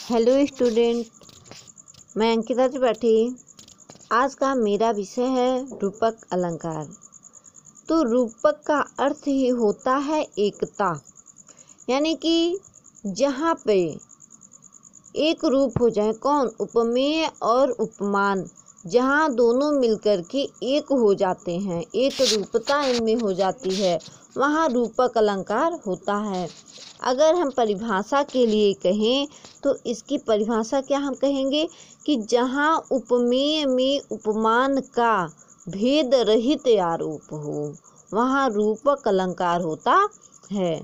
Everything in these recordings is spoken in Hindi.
हेलो स्टूडेंट, मैं अंकिता त्रिपाठी। आज का मेरा विषय है रूपक अलंकार। तो रूपक का अर्थ ही होता है एकता, यानी कि जहाँ पे एक रूप हो जाए, कौन? उपमेय और उपमान, जहाँ दोनों मिलकर के एक हो जाते हैं, एक रूपता इनमें हो जाती है, वहाँ रूपक अलंकार होता है। अगर हम परिभाषा के लिए कहें तो इसकी परिभाषा क्या हम कहेंगे कि जहाँ उपमेय में उपमान का भेद रहित आरोप हो, वहाँ रूपक अलंकार होता है।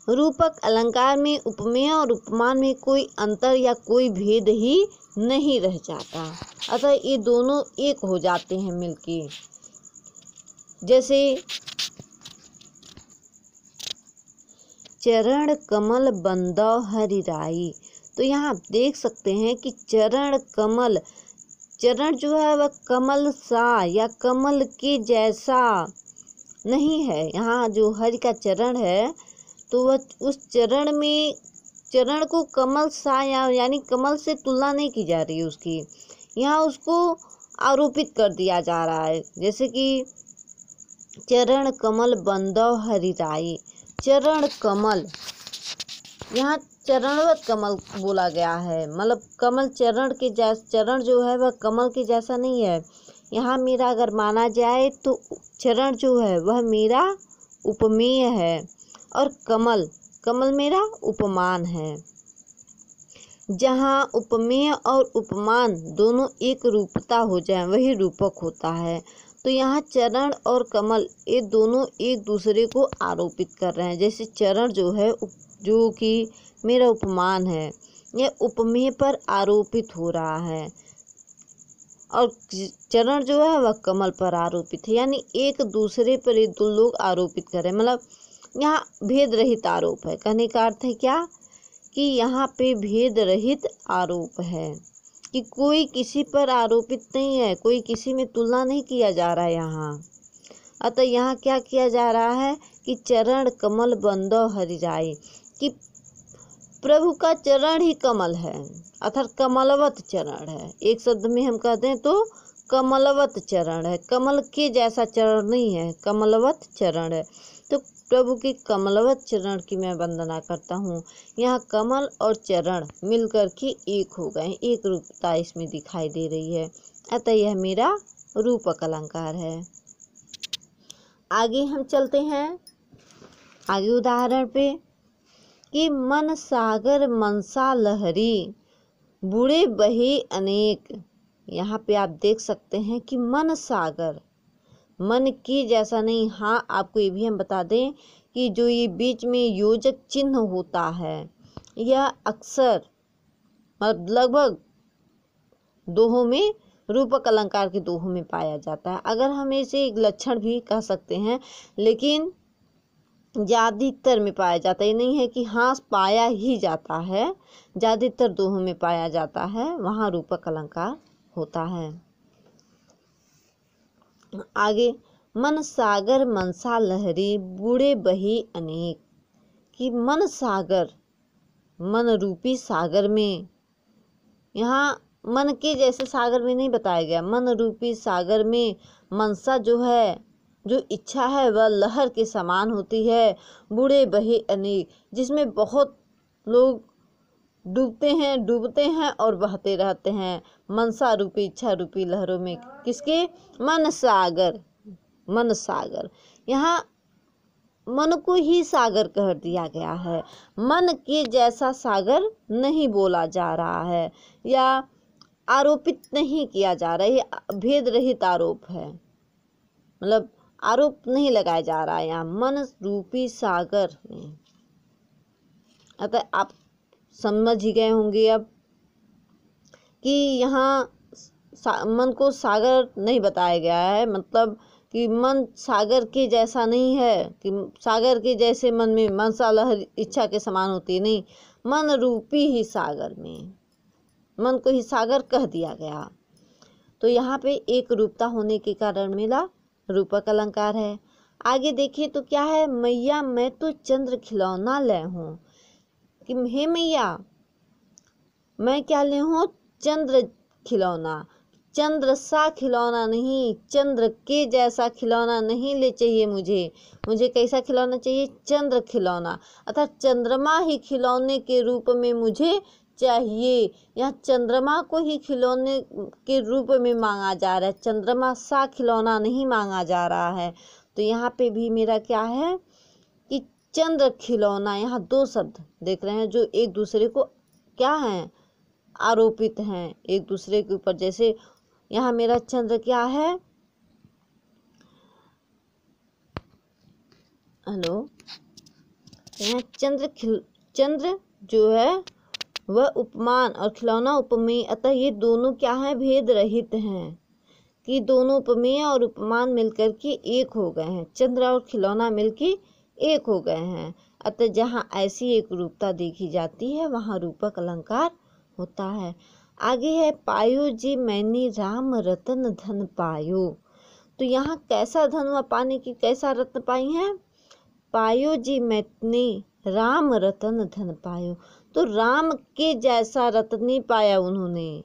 रूपक अलंकार में उपमेय और उपमान में कोई अंतर या कोई भेद ही नहीं रह जाता, अतः ये दोनों एक हो जाते हैं मिलके। जैसे चरण कमल बंदौ हरि राई, तो यहाँ आप देख सकते हैं कि चरण कमल, चरण जो है वह कमल सा या कमल के जैसा नहीं है। यहाँ जो हरि का चरण है तो वह उस चरण में, चरण को कमल सा यानी कमल से तुलना नहीं की जा रही है उसकी, यहाँ उसको आरोपित कर दिया जा रहा है। जैसे कि चरण कमल बंदौ हरि राई, चरण कमल, यहाँ चरणवत कमल बोला गया है, मतलब कमल चरण के जैसा, चरण जो है वह कमल के जैसा नहीं है। यहाँ मेरा अगर माना जाए तो चरण जो है वह मेरा उपमेय है और कमल, कमल मेरा उपमान है। जहाँ उपमेय और उपमान दोनों एक रूपता हो जाए वही रूपक होता है। तो यहाँ चरण और कमल ये दोनों एक दूसरे को आरोपित कर रहे हैं। जैसे चरण जो है, जो कि मेरा उपमान है, यह उपमेय पर आरोपित हो रहा है, और चरण जो है वह कमल पर आरोपित है, यानी एक दूसरे पर ये दो लोग आरोपित कर रहे हैं। मतलब यहाँ भेद रहित आरोप है। कहने का अर्थ है क्या कि यहाँ पे भेद रहित आरोप है, कि कोई किसी पर आरोपित नहीं है, कोई किसी में तुलना नहीं किया जा रहा है यहाँ। अतः यहाँ क्या किया जा रहा है कि चरण कमल बंदौ हरि राई, कि प्रभु का चरण ही कमल है, अर्थात कमलवत चरण है। एक शब्द में हम कहते हैं तो कमलवत चरण है, कमल के जैसा चरण नहीं है, कमलवत चरण है। तो प्रभु के कमलवत चरण की मैं वंदना करता हूँ। यहाँ कमल और चरण मिलकर के एक हो गए, एक रूपता इसमें दिखाई दे रही है, अतः यह मेरा रूपक अलंकार है। आगे हम चलते हैं, आगे उदाहरण पे, कि मन सागर मनसा लहरी बूढ़े बहे अनेक। यहाँ पे आप देख सकते हैं कि मन सागर, मन के जैसा नहीं। हाँ, आपको ये भी हम बता दें कि जो ये बीच में योजक चिन्ह होता है, यह अक्सर मतलब लगभग दोहों में, रूपक अलंकार के दोहों में पाया जाता है। अगर हम इसे एक लक्षण भी कह सकते हैं, लेकिन ज्यादातर में पाया जाता है। ये नहीं है कि हाँ पाया ही जाता है, ज्यादातर दोहों में पाया जाता है, वहाँ रूपक अलंकार होता है। आगे, मन सागर मनसा लहरी बूढ़े बहे अनेक, कि मन सागर, मन रूपी सागर में, यहाँ मन के जैसे सागर में नहीं बताया गया, मन रूपी सागर में मनसा जो है, जो इच्छा है वह लहर के समान होती है। बूढ़े बहे अनेक, जिसमें बहुत लोग डूबते हैं और बहते रहते हैं, मनसा रूपी, इच्छा रूपी लहरों में। किसके? मन सागर, मन सागर। यहाँ मन को ही सागर कह दिया गया है, मन के जैसा सागर नहीं बोला जा रहा है या आरोपित नहीं किया जा रहा है। ये भेद रहित आरोप है, मतलब आरोप नहीं लगाया जा रहा है यहाँ मन रूपी सागर में। अतः आप समझ ही गए होंगे अब कि यहाँ मन को सागर नहीं बताया गया है, मतलब कि मन सागर के जैसा नहीं है, कि सागर के जैसे मन में मनसा लहर इच्छा के समान होती नहीं, मन रूपी ही सागर में, मन को ही सागर कह दिया गया। तो यहाँ पे एक रूपता होने के कारण मिला रूपक अलंकार है। आगे देखिए तो क्या है, मैया मैं तो चंद्र खिलौना ले हूँ, कि हे मैया मैं क्या ले हूँ, चंद्र खिलौना। चंद्र सा खिलौना नहीं, चंद्र के जैसा खिलौना नहीं ले चाहिए मुझे। मुझे कैसा खिलौना चाहिए, चंद्र खिलौना, अर्थात चंद्रमा ही खिलौने के रूप में मुझे चाहिए। यहाँ चंद्रमा को ही खिलौने के रूप में मांगा जा रहा है, चंद्रमा सा खिलौना नहीं मांगा जा रहा है। तो यहाँ पे भी मेरा क्या है कि चंद्र खिलौना। यहाँ दो शब्द देख रहे हैं जो एक दूसरे को क्या हैं, आरोपित हैं एक दूसरे के ऊपर। जैसे यहाँ मेरा चंद्र क्या है, हेलो, यहाँ चंद्र जो है वह उपमान और खिलौना उपमेय, अतः ये दोनों क्या हैं, भेद रहित हैं, कि दोनों उपमेय और उपमान मिलकर के एक हो गए हैं, चंद्र और खिलौना मिलके एक हो गए हैं। अतः जहाँ ऐसी एक रूपता देखी जाती है वहाँ रूपक अलंकार होता है। आगे है, पायो जी मैंने राम रतन धन पायो। तो यहाँ कैसा धन व पाने की, कैसा रत्न पाई है, पायो जी मैंने राम रतन धन पायो। तो राम के जैसा रत्न नहीं पाया उन्होंने,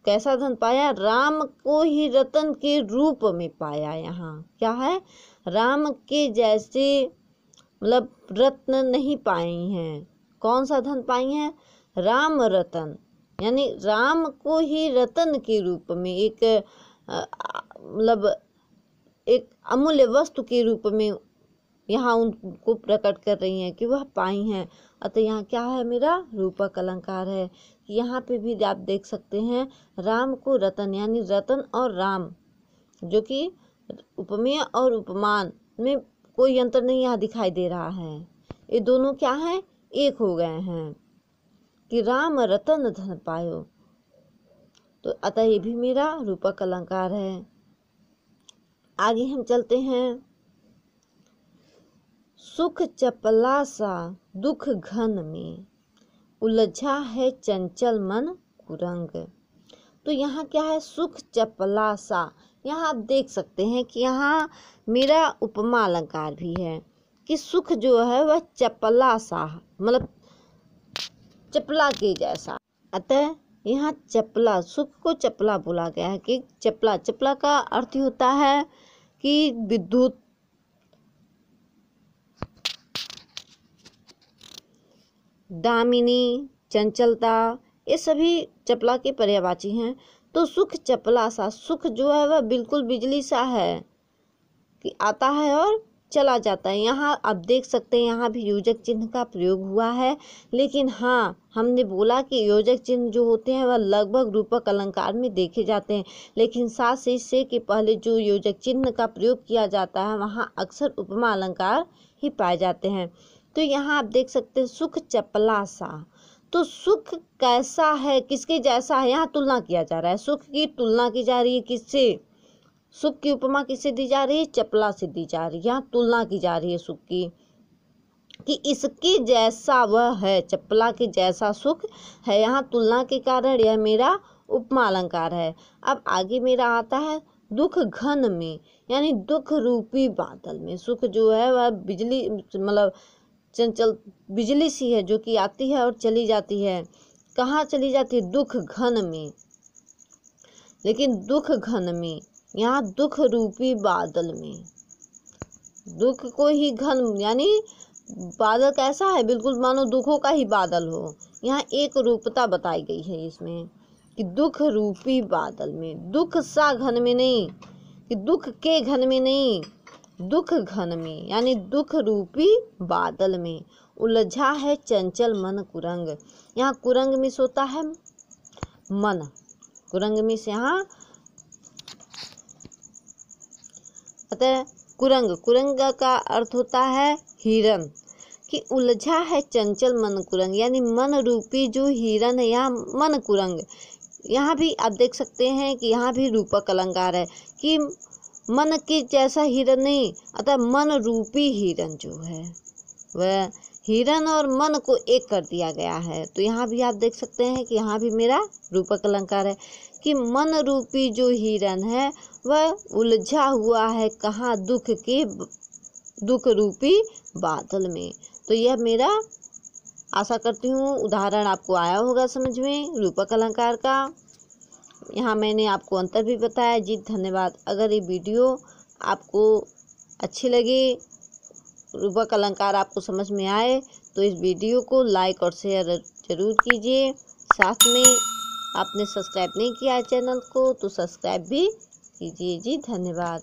कैसा धन पाया, राम को ही रतन के रूप में पाया। यहाँ क्या है, राम के जैसे मतलब रत्न नहीं पाई हैं। कौन सा धन पाई हैं, राम रतन, यानी राम को ही रतन के रूप में, एक मतलब एक अमूल्य वस्तु के रूप में यहाँ उनको प्रकट कर रही हैं कि वह पाई हैं। अतः यहाँ क्या है, मेरा रूपक अलंकार है कि यहाँ पे भी आप देख सकते हैं राम को रतन, यानी रतन और राम, जो कि उपमेय और उपमान में कोई अंतर नहीं यहाँ दिखाई दे रहा है, ये दोनों क्या हैं, एक हो गए हैं कि राम रतन धन पायो। तो अतः ये भी मेरा रूपक अलंकार है। आगे हम चलते हैं, सुख चपला सा दुख घन में, उलझा है चंचल मन कुरंग। तो यहाँ क्या है, सुख चपला सा। यहाँ आप देख सकते हैं कि यहाँ मेरा उपमा अलंकार भी है कि सुख जो है वह चपला सा, मतलब चपला के जैसा। अतः यहाँ चपला, सुख को चपला बोला गया है कि चपला, चपला का अर्थ होता है कि विद्युत, दामिनी, चंचलता, ये सभी चपला के पर्यायवाची हैं। तो सुख चपला सा, सुख जो है वह बिल्कुल बिजली सा है कि आता है और चला जाता है। यहाँ आप देख सकते हैं यहाँ भी योजक चिन्ह का प्रयोग हुआ है, लेकिन हाँ हमने बोला कि योजक चिन्ह जो होते हैं वह लगभग रूपक अलंकार में देखे जाते हैं, लेकिन साथ से इससे के पहले जो योजक चिन्ह का प्रयोग किया जाता है वहाँ अक्सर उपमा अलंकार ही पाए जाते हैं। तो यहाँ आप देख सकते हैं सुख चपला सा। तो सुख कैसा है, किसके जैसा है, यहाँ तुलना किया जा रहा है, सुख की तुलना की जा रही है किससे, सुख की उपमा किससे दी जा रही है, चपला से दी जा रही है। यहाँ तुलना की जा रही है सुख की कि इसके जैसा वह है, चपला के जैसा सुख है। यहाँ तुलना के कारण यह मेरा उपमा अलंकार है। अब आगे मेरा आता है दुख घन में, यानी दुख रूपी बादल में। सुख जो है वह बिजली, मतलब चंचल बिजली सी है जो कि आती है और चली जाती है। कहाँ चली जाती है, दुख घन में। लेकिन दुख घन में, यहाँ दुख रूपी बादल में, दुख को ही घन, यानी बादल कैसा है, बिल्कुल मानो दुखों का ही बादल हो। यहाँ एक रूपता बताई गई है इसमें कि दुख रूपी बादल में, दुख सा घन में नहीं, कि दुख के घन में नहीं, दुख घन में, यानी दुख रूपी बादल में उलझा है चंचल मन कुरंग। यहाँ कुरंग में होता है मन, कुरंग में से यहाँ, अतः कुरंग, कुरंग का अर्थ होता है हिरन, कि उलझा है चंचल मन कुरंग, यानी मन रूपी जो हिरन है, यहाँ मन कुरंग। यहाँ भी आप देख सकते हैं कि यहाँ भी रूपक अलंकार है कि मन के जैसा हिरन नहीं, अतः मन रूपी हिरन जो है वह हिरन और मन को एक कर दिया गया है। तो यहाँ भी आप देख सकते हैं कि यहाँ भी मेरा रूपक अलंकार है कि मन रूपी जो हिरन है वह उलझा हुआ है कहाँ, दुख रूपी बादल में। तो यह मेरा आशा करती हूँ उदाहरण आपको आया होगा समझ में रूपक अलंकार का। यहाँ मैंने आपको अंतर भी बताया जी। धन्यवाद। अगर ये वीडियो आपको अच्छी लगे, रूपक अलंकार आपको समझ में आए तो इस वीडियो को लाइक और शेयर जरूर कीजिए। साथ में आपने सब्सक्राइब नहीं किया है चैनल को तो सब्सक्राइब भी कीजिए जी। धन्यवाद।